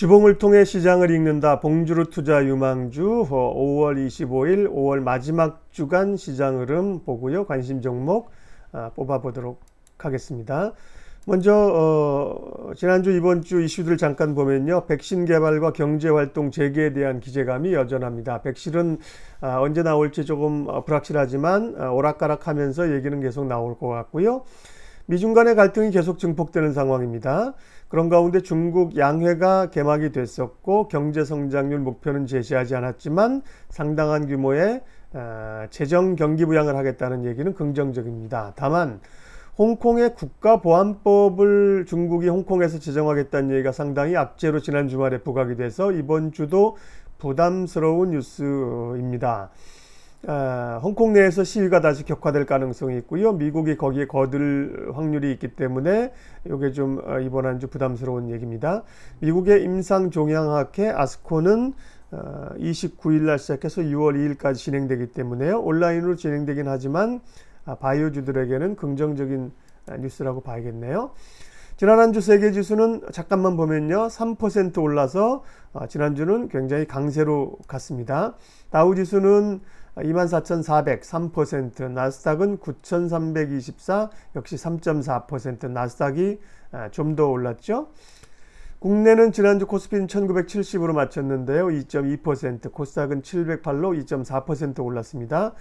주봉을 통해 시장을 읽는다. 봉주루 투자 유망주 5월 25일 5월 마지막 주간 시장 흐름 보고요. 관심 종목 뽑아보도록 하겠습니다. 먼저 지난주 이번주 이슈들을 잠깐 보면요. 백신 개발과 경제활동 재개에 대한 기대감이 여전합니다. 백신은 언제 나올지 조금 불확실하지만 오락가락하면서 얘기는 계속 나올 것 같고요. 미중 간의 갈등이 계속 증폭되는 상황입니다. 그런 가운데 중국 양회가 개막이 됐었고 경제 성장률 목표는 제시하지 않았지만 상당한 규모의 재정 경기 부양을 하겠다는 얘기는 긍정적입니다. 다만 홍콩의 국가보안법을 중국이 홍콩에서 제정하겠다는 얘기가 상당히 악재로 지난 주말에 부각이 돼서 이번 주도 부담스러운 뉴스입니다. 홍콩 내에서 시위가 다시 격화될 가능성이 있고요. 미국이 거기에 거들 확률이 있기 때문에 이게 좀 이번 한 주 부담스러운 얘기입니다. 미국의 임상종양학회 아스코는 29일 날 시작해서 6월 2일까지 진행되기 때문에요. 온라인으로 진행되긴 하지만 바이오주들에게는 긍정적인 뉴스라고 봐야겠네요. 지난 한 주 세계지수는 잠깐만 보면요. 3% 올라서 지난주는 굉장히 강세로 갔습니다. 다우지수는 24,400, 3%, 나스닥은 9,324, 역시 3.4%, 나스닥이 좀 더 올랐죠. 국내는 지난주 코스피는 1970으로 마쳤는데요. 2.2%, 코스닥은 708로 2.4% 올랐습니다.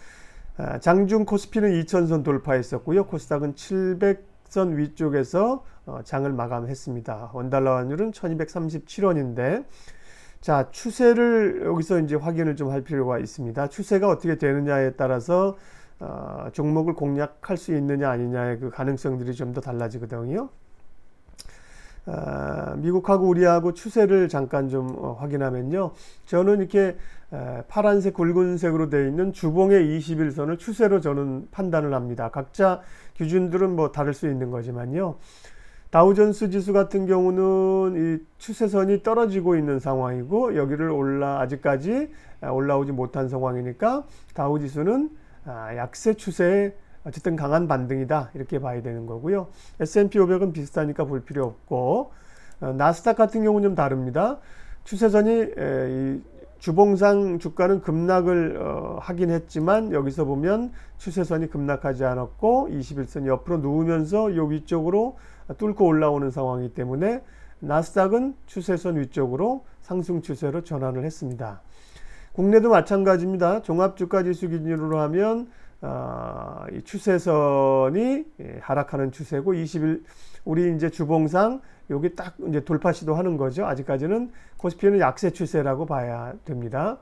장중 코스피는 2000선 돌파했었고요. 코스닥은 700선 위쪽에서 장을 마감했습니다. 원달러 환율은 1237원인데 자, 추세를 여기서 이제 확인을 좀 할 필요가 있습니다. 추세가 어떻게 되느냐에 따라서 종목을 공략할 수 있느냐 아니냐의 그 가능성들이 좀 더 달라지거든요. 미국하고 우리하고 추세를 잠깐 좀 확인하면요. 저는 이렇게 파란색 굵은색으로 되어 있는 주봉의 21선을 추세로 저는 판단을 합니다. 각자 기준들은 뭐 다를 수 있는 거지만요. 다우존스 지수 같은 경우는 이 추세선이 떨어지고 있는 상황이고 여기를 아직까지 올라오지 못한 상황이니까 다우 지수는 약세 추세의 어쨌든 강한 반등이다 이렇게 봐야 되는 거고요. S&P 500은 비슷하니까 볼 필요 없고 나스닥 같은 경우는 좀 다릅니다. 추세선이 이 주봉상 주가는 급락을 하긴 했지만 여기서 보면 추세선이 급락하지 않았고 21선 옆으로 누우면서 이 위쪽으로 뚫고 올라오는 상황이기 때문에 나스닥은 추세선 위쪽으로 상승 추세로 전환을 했습니다. 국내도 마찬가지입니다. 종합주가지수 기준으로 하면 이 추세선이 하락하는 추세고 20일 우리 이제 주봉상 여기 딱 이제 돌파 시도하는 거죠. 아직까지는 코스피는 약세 추세라고 봐야 됩니다.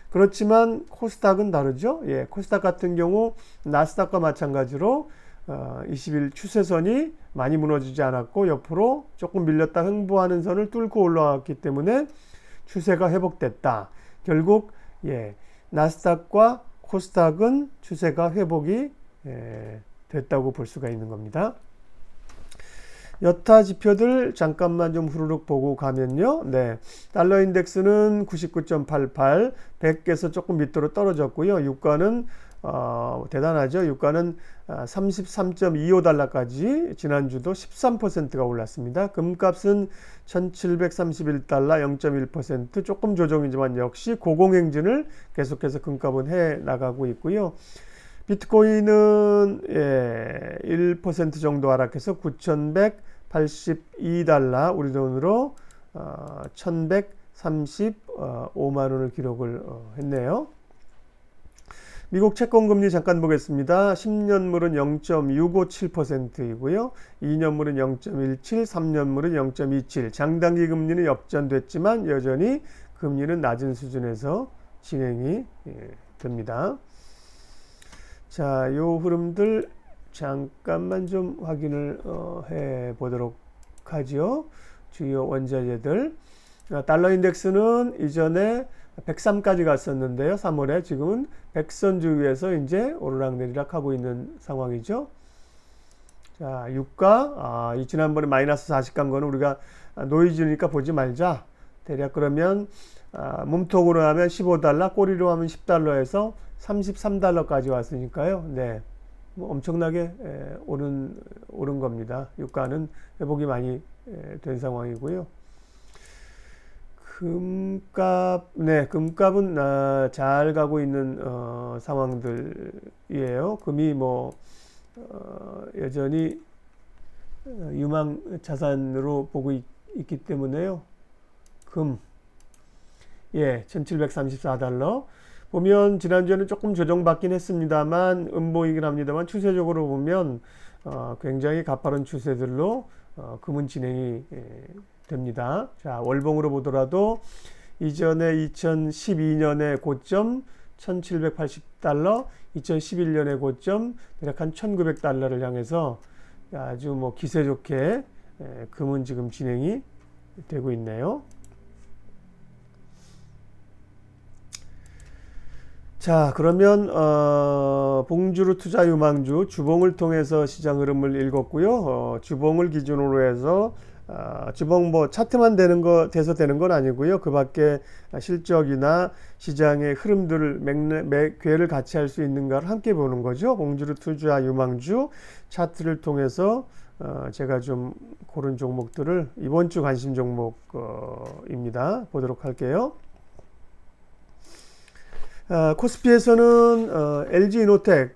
그렇지만 코스닥은 다르죠. 예, 코스닥 같은 경우 나스닥과 마찬가지로 20일 추세선이 많이 무너지지 않았고 옆으로 조금 밀렸다 흥부하는 선을 뚫고 올라왔기 때문에 추세가 회복됐다. 결국 나스닥과 코스닥은 추세가 회복이 됐다고 볼 수가 있는 겁니다. 여타 지표들 잠깐만 좀 후루룩 보고 가면요. 달러 인덱스는 99.88, 100에서 조금 밑으로 떨어졌고요. 유가는 대단하죠. 유가는 33.25달러까지 지난주도 13%가 올랐습니다. 금값은 1731달러 0.1% 조금 조정이지만 역시 고공행진을 계속해서 금값은 해 나가고 있고요. 비트코인은 1% 정도 하락해서 9,182달러 우리 돈으로 1,135만 원을 기록을 했네요. 미국 채권금리 잠깐 보겠습니다. 10년물은 0.657%이고요. 2년물은 0.17, 3년물은 0.27. 장단기 금리는 역전됐지만 여전히 금리는 낮은 수준에서 진행이 됩니다. 자, 요 흐름들 잠깐만 좀 확인을 해 보도록 하죠. 주요 원자재들. 달러 인덱스는 이전에 103까지 갔었는데요. 3월에 지금은 100선 주위에서 이제 오르락내리락 하고 있는 상황이죠. 자, 유가 이 지난번에 마이너스 40 간 거는 우리가 노이즈니까 보지 말자. 대략 그러면 몸통으로 하면 15달러, 꼬리로 하면 10달러에서 33달러까지 왔으니까요. 뭐 엄청나게 오른 겁니다. 유가는 회복이 많이 된 상황이고요. 금값, 네, 금값은 잘 가고 있는 상황들이에요. 금이 뭐 여전히 유망 자산으로 보고 있기 때문에요. 금, 예, 1734달러. 보면 지난주에는 조금 조정받긴 했습니다만 음보이긴 합니다만 추세적으로 보면 굉장히 가파른 추세들로 금은 진행이 됩니다. 자, 월봉으로 보더라도 이전에 2012년의 고점 1780달러, 2011년의 고점 대략 한 1900달러를 향해서 아주 뭐 기세 좋게 금은 지금 진행이 되고 있네요. 자, 그러면 봉주루 투자 유망주 주봉을 통해서 시장 흐름을 읽었고요. 주봉을 기준으로 해서 주봉 뭐 차트만 돼서 되는 건 아니고요. 그 밖에 실적이나 시장의 흐름들을 궤를 같이 할 수 있는가를 함께 보는 거죠. 봉주루 투자 유망주 차트를 통해서 제가 좀 고른 종목들을 이번 주 관심 종목입니다. 보도록 할게요. 코스피에서는 LG이노텍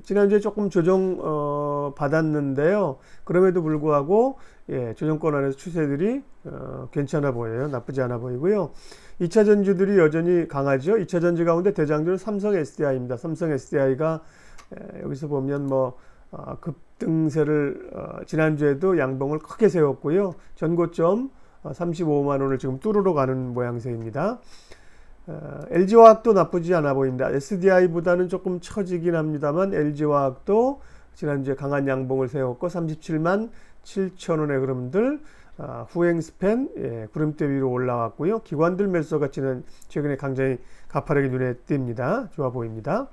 지난주에 조금 조정 받았는데요. 그럼에도 불구하고 조정권 안에서 추세들이 괜찮아 보여요. 나쁘지 않아 보이고요. 2차 전지들이 여전히 강하죠. 2차 전지 가운데 대장주는 삼성 SDI입니다. 삼성 SDI가 여기서 보면 뭐 급등세를 지난주에도 양봉을 크게 세웠고요. 전고점 35만 원을 지금 뚫으러 가는 모양새입니다. LG화학도 나쁘지 않아 보입니다. SDI보다는 조금 처지긴 합니다만 LG화학도 지난주에 강한 양봉을 세웠고 37만 7천 원의 흐름들 후행 스팬 구름대 위로 올라왔고요. 기관들 매수가 최근에 굉장히 가파르게 눈에 띕니다. 좋아 보입니다.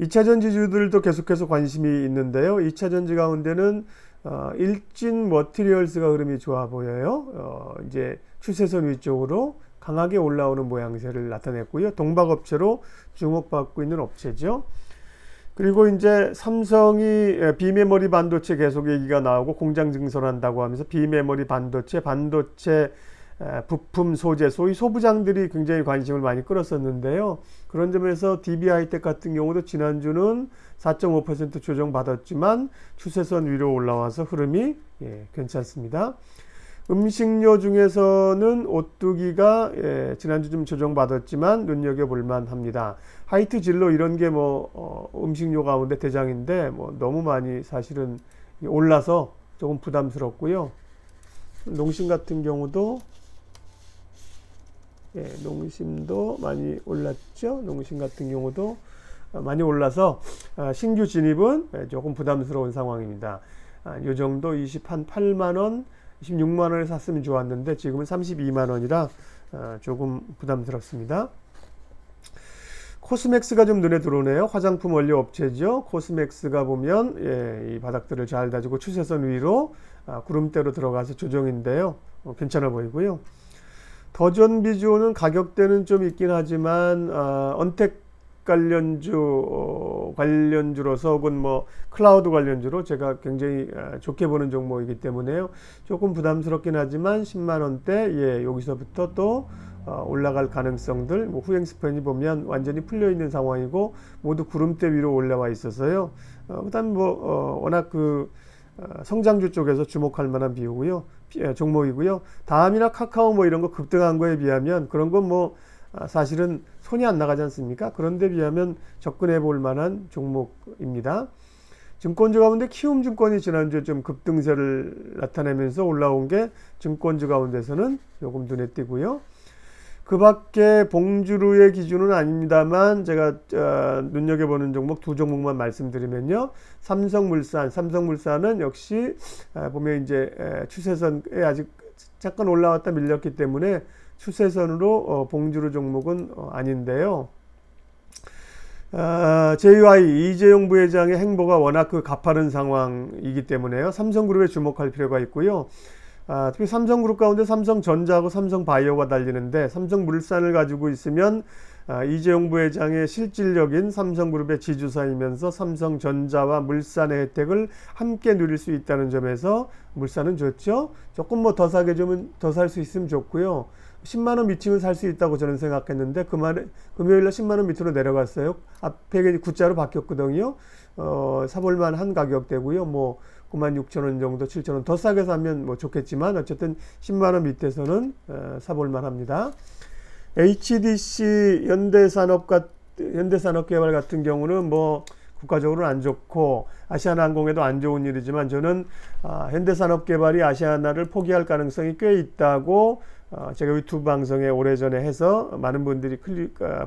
2차 전지주들도 계속해서 관심이 있는데요. 2차 전지 가운데는 일진 머티리얼스가 흐름이 좋아 보여요. 이제 추세선 위쪽으로 강하게 올라오는 모양새를 나타냈고요. 동박업체로 주목받고 있는 업체죠. 그리고 이제 삼성이 비메모리 반도체 계속 얘기가 나오고 공장 증설한다고 하면서 비메모리 반도체 부품 소재, 소위 소부장들이 굉장히 관심을 많이 끌었었는데요. 그런 점에서 DB하이텍 같은 경우도 지난주는 4.5% 조정받았지만 추세선 위로 올라와서 흐름이 괜찮습니다. 음식료 중에서는 오뚜기가 지난주 좀 조정받았지만 눈여겨볼만 합니다. 하이트 진로 이런 게 뭐 음식료 가운데 대장인데 뭐 너무 많이 사실은 올라서 조금 부담스럽고요. 농심 같은 경우도 농심도 많이 올랐죠. 농심 같은 경우도 많이 올라서 신규 진입은 조금 부담스러운 상황입니다. 이 정도 28만원 26만 원에 샀으면 좋았는데 지금은 32만 원이라 조금 부담스럽습니다. 코스맥스가 좀 눈에 들어오네요. 화장품 원료 업체죠. 코스맥스가 보면 이 바닥들을 잘 다지고 추세선 위로 구름대로 들어가서 조정인데요. 괜찮아 보이고요. 더존비주는 가격대는 좀 있긴 하지만 언택 관련주로서 혹은 뭐 클라우드 관련주로 제가 굉장히 좋게 보는 종목이기 때문에요. 조금 부담스럽긴 하지만 10만 원대 여기서부터 또 올라갈 가능성들 뭐 후행 스팬이 보면 완전히 풀려 있는 상황이고 모두 구름대 위로 올라와 있어서요. 그다음 뭐 워낙 성장주 쪽에서 주목할 만한 종목이고요. 다음이나 카카오 뭐 이런 거 급등한 거에 비하면 그런 건 뭐 사실은 손이 안 나가지 않습니까? 그런데 비하면 접근해 볼 만한 종목입니다. 증권주 가운데 키움증권이 지난주에 좀 급등세를 나타내면서 올라온 게 증권주 가운데서는 조금 눈에 띄고요. 그 밖에 봉주루의 기준은 아닙니다만 제가 눈여겨보는 종목 두 종목만 말씀드리면요. 삼성물산은 역시 보면 이제 추세선에 아직 잠깐 올라왔다 밀렸기 때문에 추세선으로 봉주루 종목은 아닌데요. JY 이재용 부회장의 행보가 워낙 가파른 상황이기 때문에요. 삼성그룹에 주목할 필요가 있고요. 특히 삼성그룹 가운데 삼성전자하고 삼성바이오가 달리는데 삼성물산을 가지고 있으면 이재용 부회장의 실질적인 삼성그룹의 지주사이면서 삼성전자와 물산의 혜택을 함께 누릴 수 있다는 점에서 물산은 좋죠. 조금 뭐 더 사게 주면 더 살 수 있으면 좋고요. 10만 원 미치면 살 수 있다고 저는 생각했는데 금요일날 10만 원 밑으로 내려갔어요. 앞에 구자로 바뀌었거든요. 사볼만 한 가격대고요. 뭐 96,000원 정도, 7,000원 더 싸게 사면 뭐 좋겠지만 어쨌든 10만 원 밑에서는 사볼만 합니다. HDC 현대산업개발 같은 경우는 뭐 국가적으로는 안 좋고 아시아나항공에도 안 좋은 일이지만 저는 현대산업개발이 아시아나를 포기할 가능성이 꽤 있다고 제가 유튜브 방송에 오래전에 해서 많은 분들이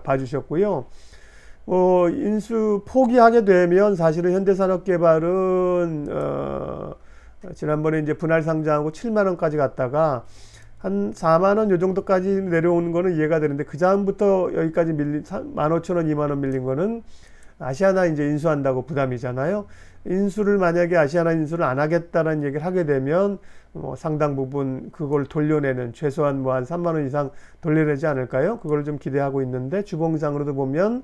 봐주셨고요. 인수 포기하게 되면 사실은 현대산업개발은 지난번에 이제 분할 상장하고 7만 원까지 갔다가 한 4만 원 요 정도까지 내려오는 거는 이해가 되는데 그 다음부터 여기까지 밀린 15,000원, 2만 원 밀린 거는 아시아나 이제 인수한다고 부담이잖아요. 인수를 만약에 아시아나 인수를 안 하겠다는 얘기를 하게 되면 상당 부분 그걸 돌려내는 최소한 뭐 한 3만 원 이상 돌려내지 않을까요? 그걸 좀 기대하고 있는데 주봉상으로도 보면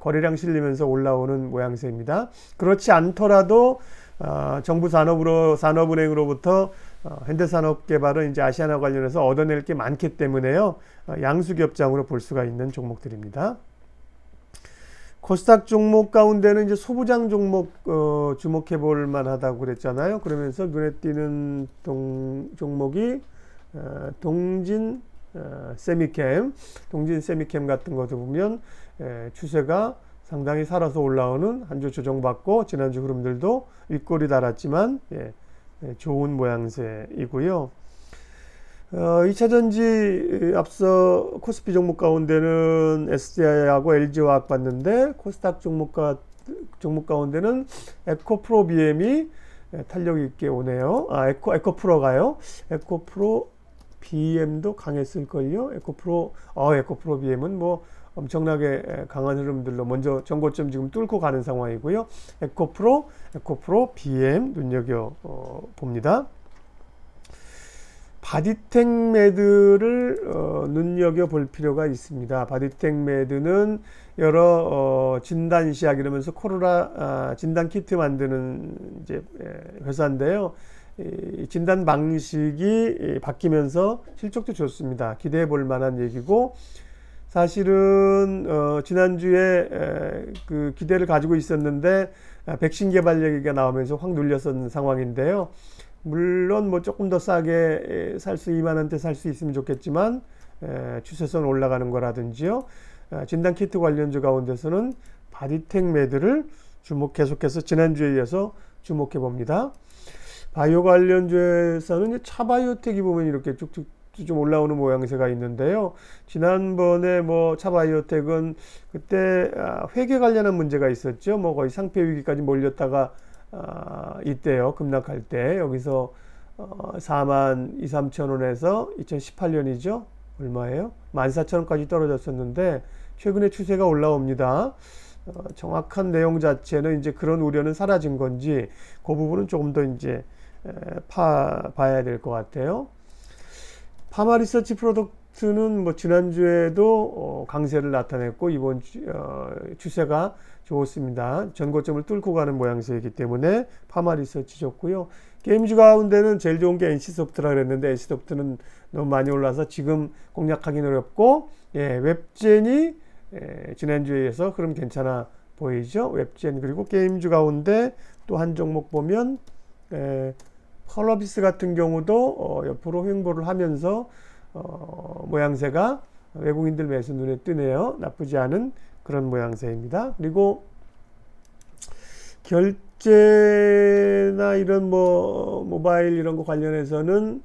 거래량 실리면서 올라오는 모양새입니다. 그렇지 않더라도 정부 산업은행으로부터 현대산업개발은 이제 아시아나 관련해서 얻어낼 게 많기 때문에요. 양수겹장으로 볼 수가 있는 종목들입니다. 코스닥 종목 가운데는 이제 소부장 종목 주목해 볼 만하다고 그랬잖아요. 그러면서 눈에 띄는 종목이 동진 세미캠 같은 것도 보면 추세가 상당히 살아서 올라오는 한 주 조정받고 지난주 흐름들도 윗골이 달았지만 좋은 모양새이고요. 2차전지 앞서 코스피 종목 가운데는 SDI하고 LG화학 봤는데 코스닥 종목 가운데는 에코프로 BM이 탄력 있게 오네요. 에코프로가요. 에코프로 BM도 강했을걸요. 에코프로 BM은 뭐 엄청나게 강한 흐름들로 먼저 전고점 지금 뚫고 가는 상황이고요. 에코프로 BM 눈여겨 봅니다. 바디텍매드를 눈여겨 볼 필요가 있습니다. 바디텍매드는 여러 진단시약 이러면서 코로나 진단 키트 만드는 이제 회사인데요. 이 진단 방식이 바뀌면서 실적도 좋습니다. 기대해 볼 만한 얘기고 사실은 지난주에 그 기대를 가지고 있었는데 백신 개발 얘기가 나오면서 확 눌렸었는 상황인데요. 물론 뭐 조금 더 싸게 2만 원대 살 수 있으면 좋겠지만 추세선 올라가는 거라든지요. 진단 키트 관련주 가운데서는 바디텍매드를 계속해서 지난주에 이어서 주목해 봅니다. 바이오 관련주에서는 차바이오텍이 보면 이렇게 쭉쭉 좀 올라오는 모양새가 있는데요. 지난번에 뭐 차바이오텍은 그때 회계 관련한 문제가 있었죠. 뭐 거의 상폐 위기까지 몰렸다가 이때요. 급락할 때 여기서 4만 2, 3천 원에서 2018년이죠. 얼마예요? 14,000원까지 떨어졌었는데 최근에 추세가 올라옵니다. 정확한 내용 자체는 이제 그런 우려는 사라진 건지 그 부분은 조금 더 이제 봐야 될 것 같아요. 파마 리서치 프로덕트는 뭐 지난주에도 강세를 나타냈고 이번 추세가 좋습니다. 전고점을 뚫고 가는 모양새이기 때문에 파마 리서치 좋고요. 게임주 가운데는 제일 좋은 게 NC소프트라 그랬는데 NC소프트는 너무 많이 올라서 지금 공략하기는 어렵고 웹젠이 지난주에 이어서 흐름 괜찮아 보이죠. 웹젠 그리고 게임주 가운데 또 한 종목 보면 컬러비스 같은 경우도 옆으로 횡보를 하면서 모양새가 외국인들 매수 눈에 띄네요. 나쁘지 않은 그런 모양새입니다. 그리고 결제나 이런 모바일 이런 거 관련해서는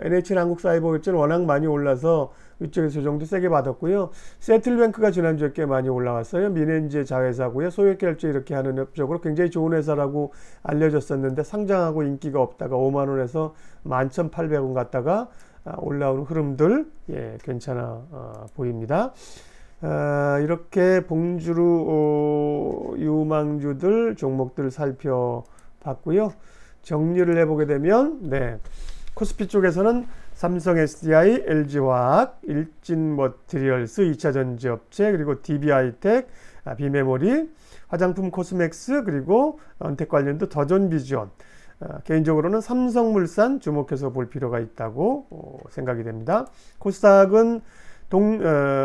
NH 한국사이버결제는 워낙 많이 올라서 위쪽에서 조정도 세게 받았고요. 세틀뱅크가 지난주에 꽤 많이 올라왔어요. 미넨제 자회사고요. 소액결제 이렇게 하는 업적으로 굉장히 좋은 회사라고 알려졌었는데 상장하고 인기가 없다가 5만 원에서 11,800원 갔다가 올라오는 흐름들 괜찮아 보입니다. 이렇게 봉주루 유망주들 종목들을 살펴봤고요. 정리를 해보게 되면 코스피 쪽에서는 삼성 SDI, LG화학, 일진머티리얼스 2차 전지업체, 그리고 DB하이텍, 비메모리, 화장품 코스맥스, 그리고 언택 관련도 더존비전. 개인적으로는 삼성물산 주목해서 볼 필요가 있다고 생각이 됩니다. 코스닥은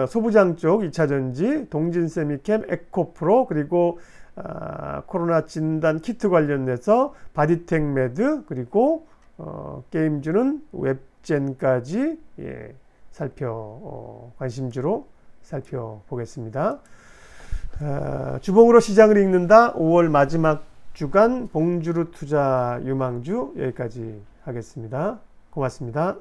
소부장 쪽 2차 전지, 동진세미캠, 에코프로, 그리고 코로나 진단 키트 관련해서 바디텍메드, 그리고 게임주는 웹젠까지 관심주로 살펴보겠습니다. 주봉으로 시장을 읽는다 5월 마지막 주간 봉주루 투자 유망주 여기까지 하겠습니다. 고맙습니다.